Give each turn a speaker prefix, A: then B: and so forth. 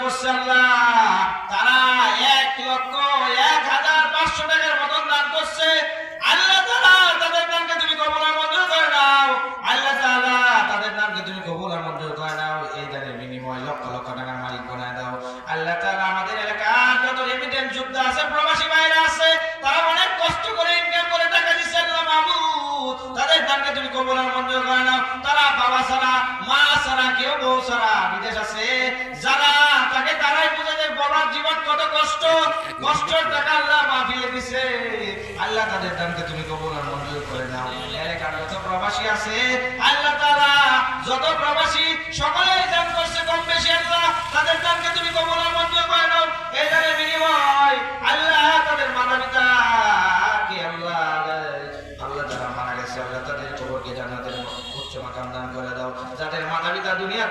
A: করছে আল্লাহ, তারা 1,01,500 টাকার মতন দান করছে। আল্লাহ তাআলা তাদের দানকে তুমি কবুল আর মঞ্জুর করে নাও। আল্লাহ তাআলা তাদের দানকে তুমি কবুল আর মঞ্জুর করে নাও। এই দানের বিনিময়ে লক্ষ লক্ষ টাকার মালিক বানায় দাও। আল্লাহ তাআলা আমাদের এলাকার যত রেমিটেন্স যোদ্ধা আছে, প্রবাসী ভাইরা আছে, তারা অনেক কষ্ট করে ইনকাম করে টাকা দিচ্ছে আল্লাহ মাবুদ, তাদের দানকে তুমি কবুল আর মঞ্জুর করে নাও। তারা বাবা ছাড়া, মা ছাড়া, কেউ বউ ছাড়া বিদেশ আছে, যারা তাকে তারাই বুঝে যে বড় জীবন কত কষ্ট, কষ্টের টাকা আল্লাহ মাফিয়ে দিছে। আল্লাহ তাদের দানকে তুমি কবুল আর মঞ্জুর করে নাও। এলাকার যত প্রবাসী আছে আল্লাহ তাআলা, যত প্রবাসী সকলেই দান করছে কম বেশি, আল্লাহ তাদের দানকে তুমি কবুল আর মঞ্জুর করে নাও। এই দানের বিনিময় আল্লাহ তাদের মাতা পিতাকে আল্লাহ যারা মারা গেছে আল্লাহ তাদের কবরকে জান্নাতের উচ্চ মাকাম দান করে দাও। যাদের মাতা পিতা দুনিয়াতে